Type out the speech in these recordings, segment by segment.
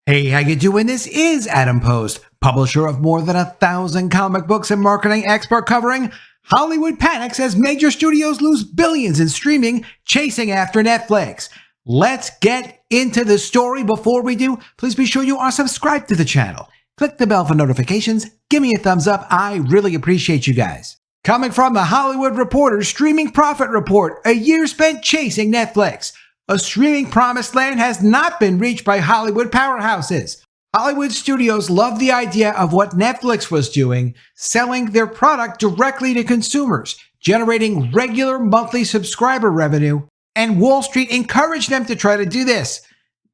Hey, how you doing? This is Adam Post, publisher of more than 1,000 comic books and marketing expert covering Hollywood panics as major studios lose billions in streaming, chasing after Netflix. Let's get into the story. Before we do, please be sure you are subscribed to the channel. Click the bell for notifications. Give me a thumbs up. I really appreciate you guys. Coming from the Hollywood Reporter's Streaming Profit Report, a year spent chasing Netflix. A streaming promised land has not been reached by Hollywood powerhouses. Hollywood studios loved the idea of what Netflix was doing, selling their product directly to consumers, generating regular monthly subscriber revenue, and Wall Street encouraged them to try to do this.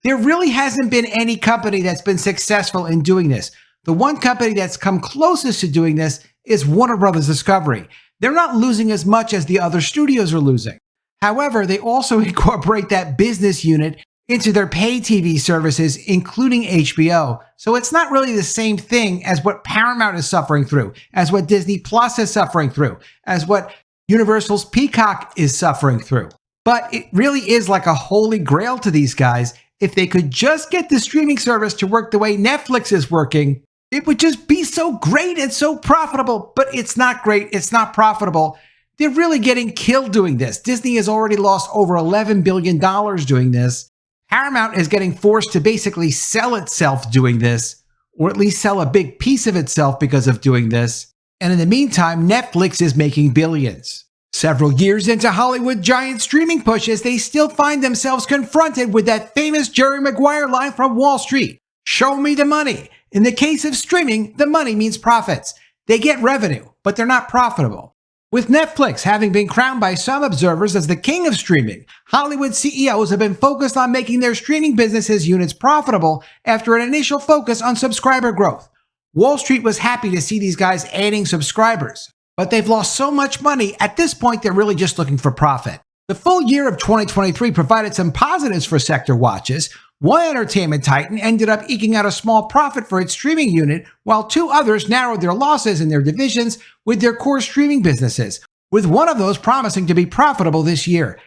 There really hasn't been any company that's been successful in doing this. The one company that's come closest to doing this is Warner Brothers Discovery. They're not losing as much as the other studios are losing. However, they also incorporate that business unit into their pay TV services, including HBO. So it's not really the same thing as what Paramount is suffering through, as what Disney Plus is suffering through, as what Universal's Peacock is suffering through. But it really is like a holy grail to these guys. If they could just get the streaming service to work the way Netflix is working, it would just be so great and so profitable. But it's not great. It's not profitable. They're really getting killed doing this. Disney has already lost over $11 billion doing this. Paramount is getting forced to basically sell itself doing this, or at least sell a big piece of itself because of doing this. And in the meantime, Netflix is making billions. Several years into Hollywood giant streaming pushes, they still find themselves confronted with that famous Jerry Maguire line from Wall Street. Show me the money. In the case of streaming, the money means profits. They get revenue, but they're not profitable. With Netflix having been crowned by some observers as the king of streaming, Hollywood CEOs have been focused on making their streaming businesses units profitable after an initial focus on subscriber growth. Wall Street was happy to see these guys adding subscribers, but they've lost so much money, at this point they're really just looking for profit. The full year of 2023 provided some positives for sector watches. One entertainment titan ended up eking out a small profit for its streaming unit, while two others narrowed their losses in their divisions with their core streaming businesses, with one of those promising to be profitable this year.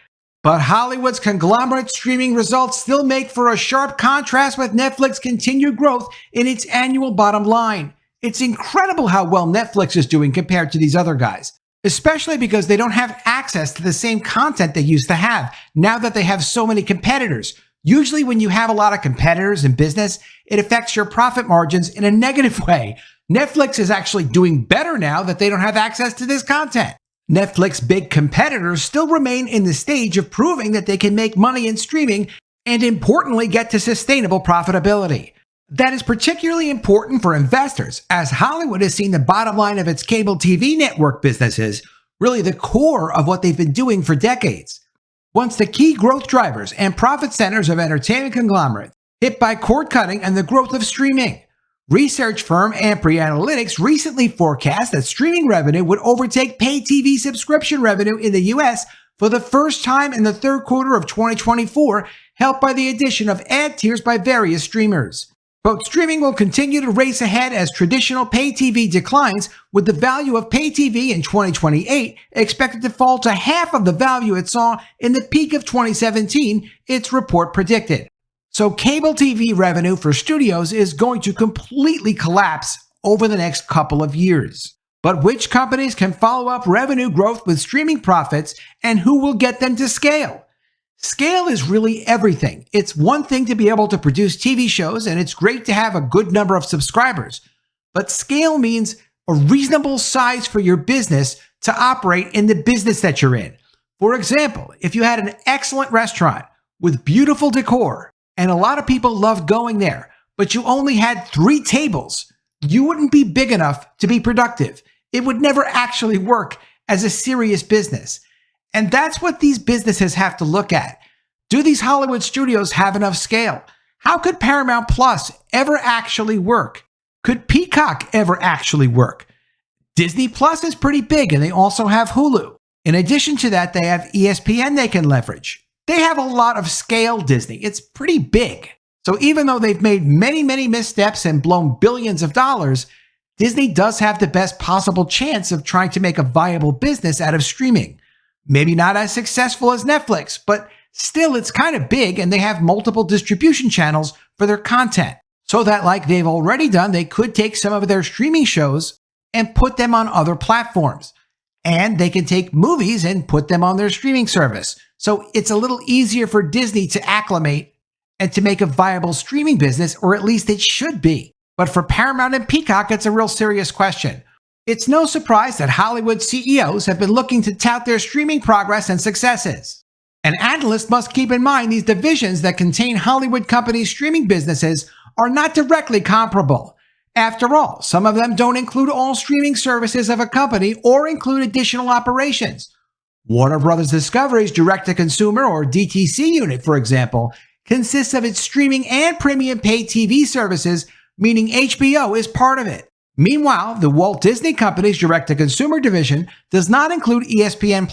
But Hollywood's conglomerate streaming results still make for a sharp contrast with Netflix's continued growth in its annual bottom line. It's incredible how well Netflix is doing compared to these other guys, especially because they don't have access to the same content they used to have now that they have so many competitors. Usually when you have a lot of competitors in business, it affects your profit margins in a negative way. Netflix is actually doing better now that they don't have access to this content. Netflix's big competitors still remain in the stage of proving that they can make money in streaming and, importantly, get to sustainable profitability. That is particularly important for investors, as Hollywood has seen the bottom line of its cable TV network businesses, really the core of what they've been doing for decades. Once the key growth drivers and profit centers of entertainment conglomerates hit by cord cutting and the growth of streaming. Research firm Ampri Analytics recently forecast that streaming revenue would overtake pay TV subscription revenue in the US for the first time in the third quarter of 2024, helped by the addition of ad tiers by various streamers. Quote, streaming will continue to race ahead as traditional pay TV declines, with the value of pay TV in 2028 expected to fall to half of the value it saw in the peak of 2017, its report predicted. So cable TV revenue for studios is going to completely collapse over the next couple of years. But which companies can follow up revenue growth with streaming profits, and who will get them to scale? Scale is really everything. It's one thing to be able to produce TV shows, and it's great to have a good number of subscribers. But scale means a reasonable size for your business to operate in the business that you're in. For example, if you had an excellent restaurant with beautiful decor, and a lot of people loved going there, but you only had 3 tables, you wouldn't be big enough to be productive. It would never actually work as a serious business. And that's what these businesses have to look at. Do these Hollywood studios have enough scale? How could Paramount Plus ever actually work? Could Peacock ever actually work? Disney Plus is pretty big, and they also have Hulu. In addition to that, they have ESPN they can leverage. They have a lot of scale, Disney. It's pretty big. So even though they've made many missteps and blown billions of dollars, Disney does have the best possible chance of trying to make a viable business out of streaming. Maybe not as successful as Netflix, but still it's kind of big, and they have multiple distribution channels for their content. So that, like they've already done, they could take some of their streaming shows and put them on other platforms. And they can take movies and put them on their streaming service. So it's a little easier for Disney to acclimate and to make a viable streaming business, or at least it should be. But for Paramount and Peacock, it's a real serious question. It's no surprise that Hollywood CEOs have been looking to tout their streaming progress and successes. An analyst must keep in mind these divisions that contain Hollywood companies' streaming businesses are not directly comparable. After all, some of them don't include all streaming services of a company or include additional operations. Warner Bros. Discovery's direct-to-consumer or DTC unit, for example, consists of its streaming and premium paid TV services, meaning HBO is part of it. Meanwhile, the Walt Disney Company's direct-to-consumer division does not include ESPN+,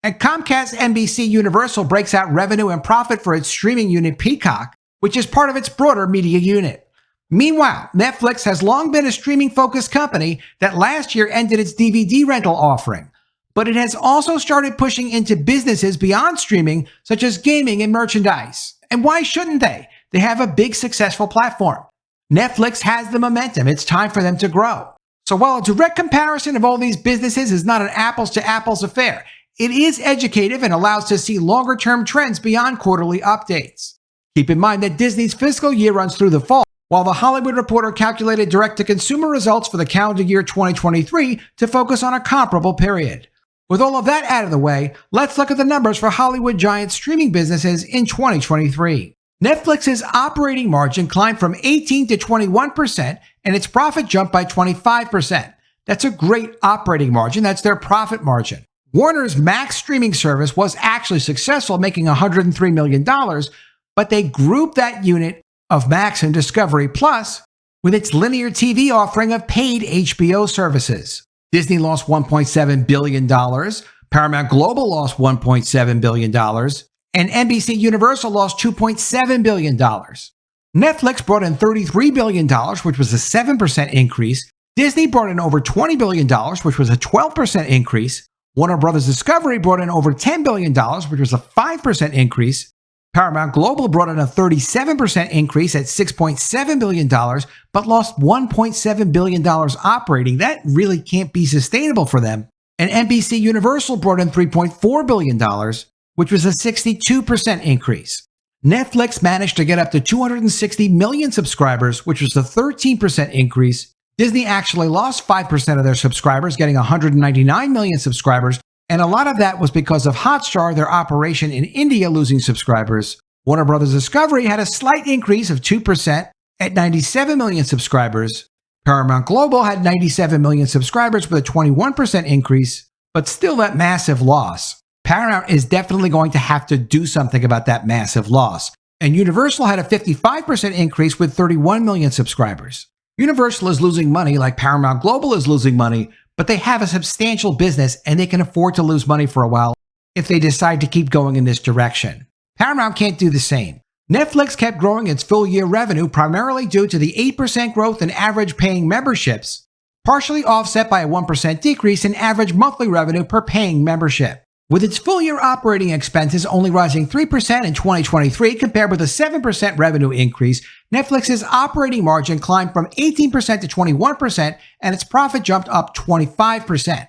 and Comcast NBC Universal breaks out revenue and profit for its streaming unit Peacock, which is part of its broader media unit. Meanwhile, Netflix has long been a streaming-focused company that last year ended its DVD rental offering, but it has also started pushing into businesses beyond streaming, such as gaming and merchandise. And why shouldn't they? They have a big, successful platform. Netflix has the momentum. It's time for them to grow. So while a direct comparison of all these businesses is not an apples-to-apples affair, it is educative and allows to see longer-term trends beyond quarterly updates. Keep in mind that Disney's fiscal year runs through the fall, while The Hollywood Reporter calculated direct-to-consumer results for the calendar year 2023 to focus on a comparable period. With all of that out of the way, let's look at the numbers for Hollywood giant streaming businesses in 2023. Netflix's operating margin climbed from 18 to 21%, and its profit jumped by 25%. That's a great operating margin. That's their profit margin. Warner's Max streaming service was actually successful, making $103 million, but they grouped that unit of Max and Discovery Plus with its linear TV offering of paid HBO services. Disney lost $1.7 billion, Paramount Global lost $1.7 billion, and NBC Universal lost $2.7 billion. Netflix brought in $33 billion, which was a 7% increase. Disney brought in over $20 billion, which was a 12% increase. Warner Bros. Discovery brought in over $10 billion, which was a 5% increase. Paramount Global brought in a 37% increase at $6.7 billion, but lost $1.7 billion operating. That really can't be sustainable for them. And NBC Universal brought in $3.4 billion, which was a 62% increase. Netflix managed to get up to 260 million subscribers, which was a 13% increase. Disney actually lost 5% of their subscribers, getting 199 million subscribers, and a lot of that was because of Hotstar, their operation in India, losing subscribers. Warner Bros. Discovery had a slight increase of 2% at 97 million subscribers. Paramount Global had 97 million subscribers with a 21% increase, but still that massive loss. Paramount is definitely going to have to do something about that massive loss. And Universal had a 55% increase with 31 million subscribers. Universal is losing money like Paramount Global is losing money, but they have a substantial business and they can afford to lose money for a while if they decide to keep going in this direction. Paramount can't do the same. Netflix kept growing its full-year revenue primarily due to the 8% growth in average paying memberships, partially offset by a 1% decrease in average monthly revenue per paying membership. With its full-year operating expenses only rising 3% in 2023 compared with a 7% revenue increase, Netflix's operating margin climbed from 18% to 21%, and its profit jumped up 25%.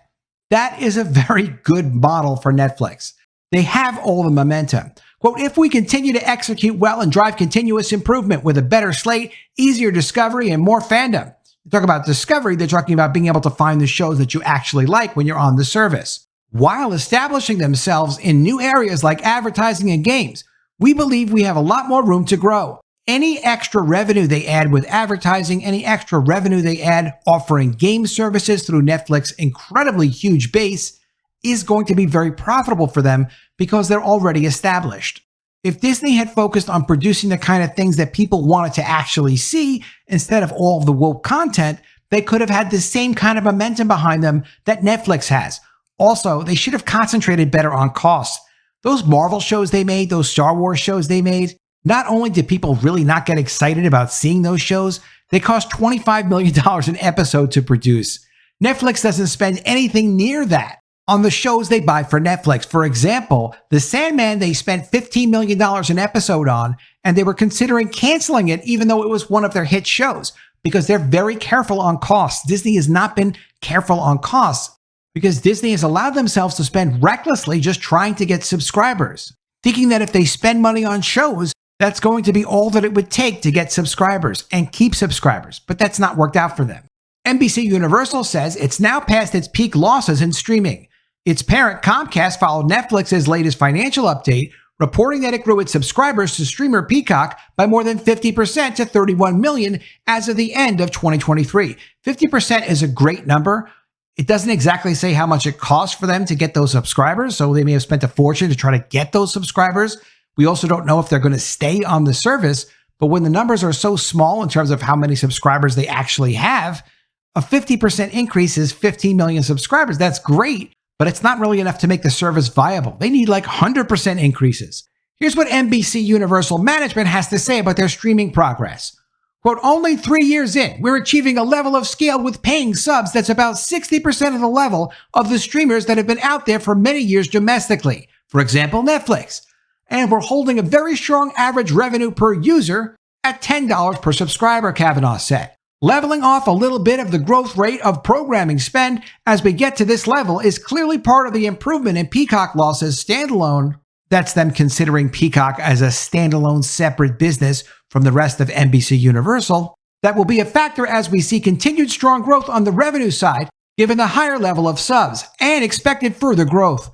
That is a very good model for Netflix. They have all the momentum. Quote, if we continue to execute well and drive continuous improvement with a better slate, easier discovery, and more fandom. You talk about discovery, they're talking about being able to find the shows that you actually like when you're on the service. While establishing themselves in new areas like advertising and games, we believe we have a lot more room to grow. Any extra revenue they add with advertising, any extra revenue they add offering game services through Netflix's incredibly huge base is going to be very profitable for them because they're already established. If Disney had focused on producing the kind of things that people wanted to actually see instead of all of the woke content, they could have had the same kind of momentum behind them that Netflix has. Also, they should have concentrated better on costs. Those Marvel shows they made, those Star Wars shows they made, not only did people really not get excited about seeing those shows, they cost $25 million an episode to produce. Netflix doesn't spend anything near that on the shows they buy for Netflix. For example, The Sandman they spent $15 million an episode on, and they were considering canceling it even though it was one of their hit shows, because they're very careful on costs. Disney has not been careful on costs because Disney has allowed themselves to spend recklessly just trying to get subscribers, thinking that if they spend money on shows, that's going to be all that it would take to get subscribers and keep subscribers, but that's not worked out for them. NBC Universal says it's now past its peak losses in streaming. Its parent Comcast followed Netflix's latest financial update, reporting that it grew its subscribers to streamer Peacock by more than 50% to 31 million as of the end of 2023. 50% is a great number. It doesn't exactly say how much it costs for them to get those subscribers, so they may have spent a fortune to try to get those subscribers. We also don't know if they're going to stay on the service, but when the numbers are so small in terms of how many subscribers they actually have, a 50% increase is 15 million subscribers. That's great, but it's not really enough to make the service viable. They need like 100% increases. Here's what NBC Universal management has to say about their streaming progress. Quote, only 3 years in, we're achieving a level of scale with paying subs that's about 60% of the level of the streamers that have been out there for many years domestically. For example, Netflix. And we're holding a very strong average revenue per user at $10 per subscriber, Kavanaugh said. Leveling off a little bit of the growth rate of programming spend as we get to this level is clearly part of the improvement in Peacock losses standalone. That's them considering Peacock as a standalone separate business from the rest of NBC Universal. That will be a factor as we see continued strong growth on the revenue side, given the higher level of subs and expected further growth.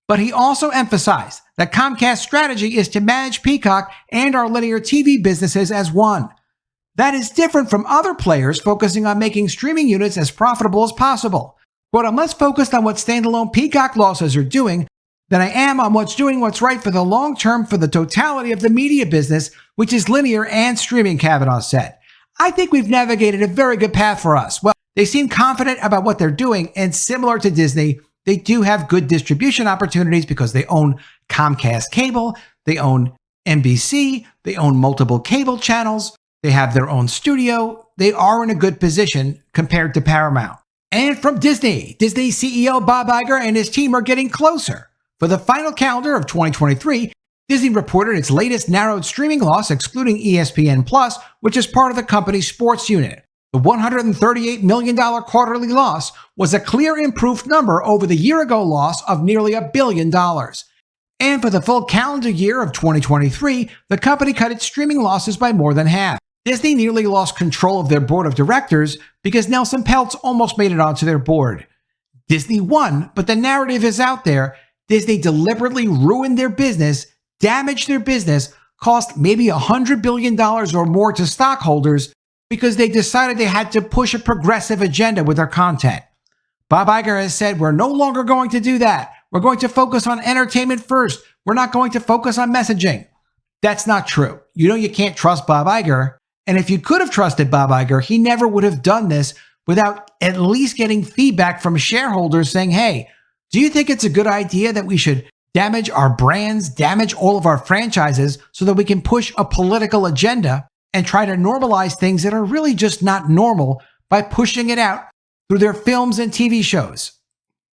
But he also emphasized that Comcast's strategy is to manage Peacock and our linear TV businesses as one. That is different from other players focusing on making streaming units as profitable as possible. But I'm less focused on what standalone Peacock losses are doing than I am on what's right for the long term for the totality of the media business, which is linear and streaming, Kavanaugh said. I think we've navigated a very good path for us. Well, they seem confident about what they're doing, and similar to Disney, they do have good distribution opportunities because they own Comcast Cable, they own NBC, they own multiple cable channels, they have their own studio. They are in a good position compared to Paramount. And from Disney, Disney CEO Bob Iger and his team are getting closer. For the final calendar of 2023, Disney reported its latest narrowed streaming loss, excluding ESPN+, which is part of the company's sports unit. The $138 million quarterly loss was a clear improved number over the year-ago loss of nearly $1 billion. And for the full calendar year of 2023, the company cut its streaming losses by more than half. Disney nearly lost control of their board of directors because Nelson Peltz almost made it onto their board. Disney won, but the narrative is out there. Disney deliberately ruined their business, damaged their business, cost maybe $100 billion or more to stockholders because they decided they had to push a progressive agenda with their content. Bob Iger has said, we're no longer going to do that. We're going to focus on entertainment first. We're not going to focus on messaging. That's not true. You know you can't trust Bob Iger. And if you could have trusted Bob Iger, he never would have done this without at least getting feedback from shareholders saying, hey, do you think it's a good idea that we should damage our brands, damage all of our franchises so that we can push a political agenda and try to normalize things that are really just not normal by pushing it out through their films and TV shows?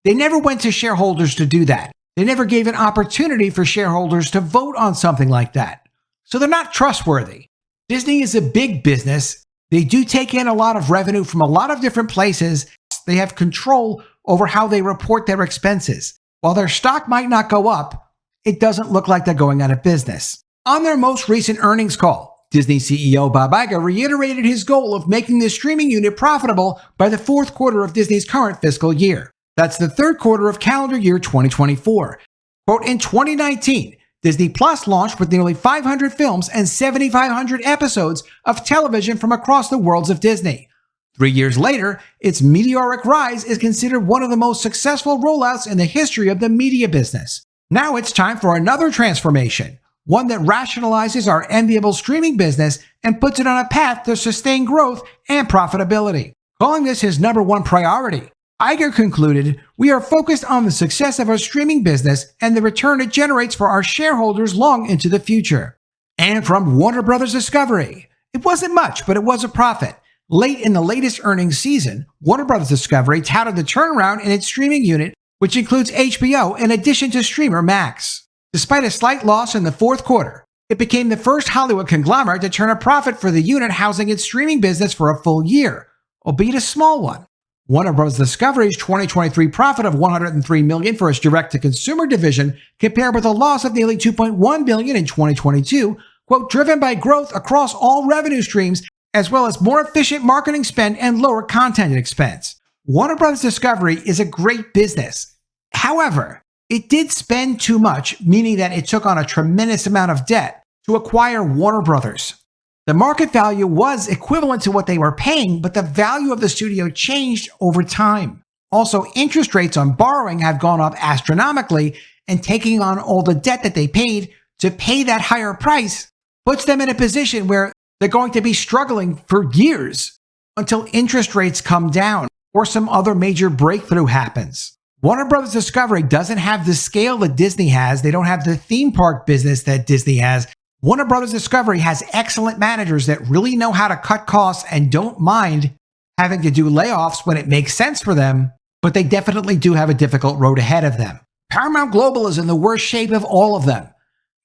They never went to shareholders to do that. They never gave an opportunity for shareholders to vote on something like that. So they're not trustworthy. Disney is a big business. They do take in a lot of revenue from a lot of different places. They have control over how they report their expenses. While their stock might not go up, it doesn't look like they're going out of business. On their most recent earnings call, Disney CEO Bob Iger reiterated his goal of making the streaming unit profitable by the fourth quarter of Disney's current fiscal year. That's the third quarter of calendar year 2024. Quote, in 2019, Disney Plus launched with nearly 500 films and 7,500 episodes of television from across the worlds of Disney. 3 years later, its meteoric rise is considered one of the most successful rollouts in the history of the media business. Now it's time for another transformation, one that rationalizes our enviable streaming business and puts it on a path to sustained growth and profitability. Calling this his number one priority, Iger concluded, we are focused on the success of our streaming business and the return it generates for our shareholders long into the future. And from Warner Bros. Discovery, it wasn't much, but it was a profit. Late in the latest earnings season, Warner Bros. Discovery touted the turnaround in its streaming unit which includes HBO in addition to streamer Max. Despite a slight loss in the fourth quarter, it became the first Hollywood conglomerate to turn a profit for the unit housing its streaming business for a full year, albeit a small one. Warner Bros. Discovery's 2023 profit of $103 million for its direct-to-consumer division compared with a loss of nearly $2.1 billion in 2022, quote, driven by growth across all revenue streams as well as more efficient marketing spend and lower content expense. Warner Bros. Discovery is a great business. However, it did spend too much, meaning that it took on a tremendous amount of debt to acquire Warner Brothers. The market value was equivalent to what they were paying, but the value of the studio changed over time. Also, interest rates on borrowing have gone up astronomically, and taking on all the debt that they paid to pay that higher price puts them in a position where they're going to be struggling for years until interest rates come down or some other major breakthrough happens. Warner Bros. Discovery doesn't have the scale that Disney has. They don't have the theme park business that Disney has. Warner Bros. Discovery has excellent managers that really know how to cut costs and don't mind having to do layoffs when it makes sense for them, but they definitely do have a difficult road ahead of them. Paramount Global is in the worst shape of all of them.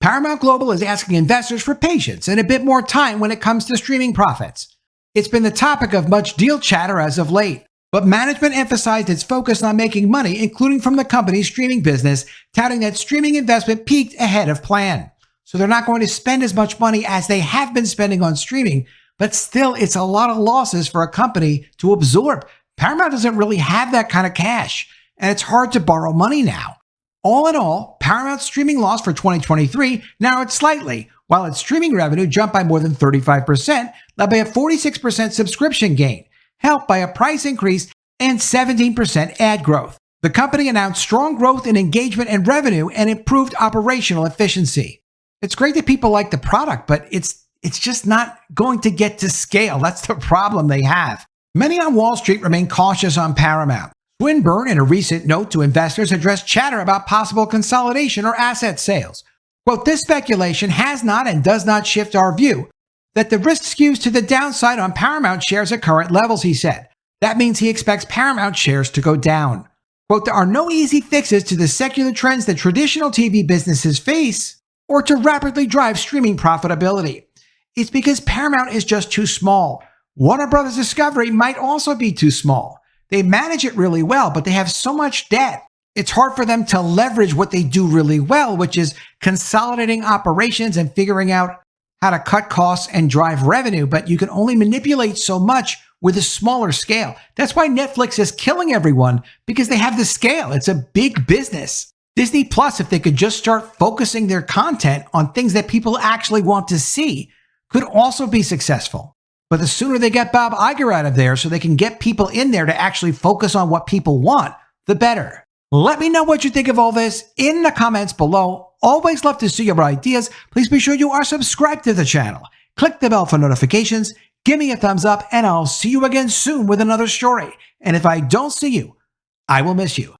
Paramount Global is asking investors for patience and a bit more time when it comes to streaming profits. It's been the topic of much deal chatter as of late, but management emphasized its focus on making money, including from the company's streaming business, touting that streaming investment peaked ahead of plan. So they're not going to spend as much money as they have been spending on streaming, but still it's a lot of losses for a company to absorb. Paramount doesn't really have that kind of cash, and it's hard to borrow money now. All in all, Paramount's streaming loss for 2023 narrowed slightly, while its streaming revenue jumped by more than 35%, led by a 46% subscription gain, helped by a price increase and 17% ad growth. The company announced strong growth in engagement and revenue and improved operational efficiency. It's great that people like the product, but it's just not going to get to scale. That's the problem they have. Many on Wall Street remain cautious on Paramount. Swinburne, in a recent note to investors, addressed chatter about possible consolidation or asset sales. Quote, this speculation has not and does not shift our view that the risk skews to the downside on Paramount shares at current levels, he said. That means he expects Paramount shares to go down. Quote, there are no easy fixes to the secular trends that traditional TV businesses face or to rapidly drive streaming profitability. It's because Paramount is just too small. Warner Bros. Discovery might also be too small. They manage it really well, but they have so much debt. It's hard for them to leverage what they do really well, which is consolidating operations and figuring out how to cut costs and drive revenue, but you can only manipulate so much with a smaller scale. That's why Netflix is killing everyone, because they have the scale. It's a big business. Disney Plus, if they could just start focusing their content on things that people actually want to see, could also be successful. But the sooner they get Bob Iger out of there so they can get people in there to actually focus on what people want, the better. Let me know what you think of all this in the comments below. Always love to see your ideas. Please be sure you are subscribed to the channel. Click the bell for notifications. Give me a thumbs up, and I'll see you again soon with another story. And if I don't see you, I will miss you.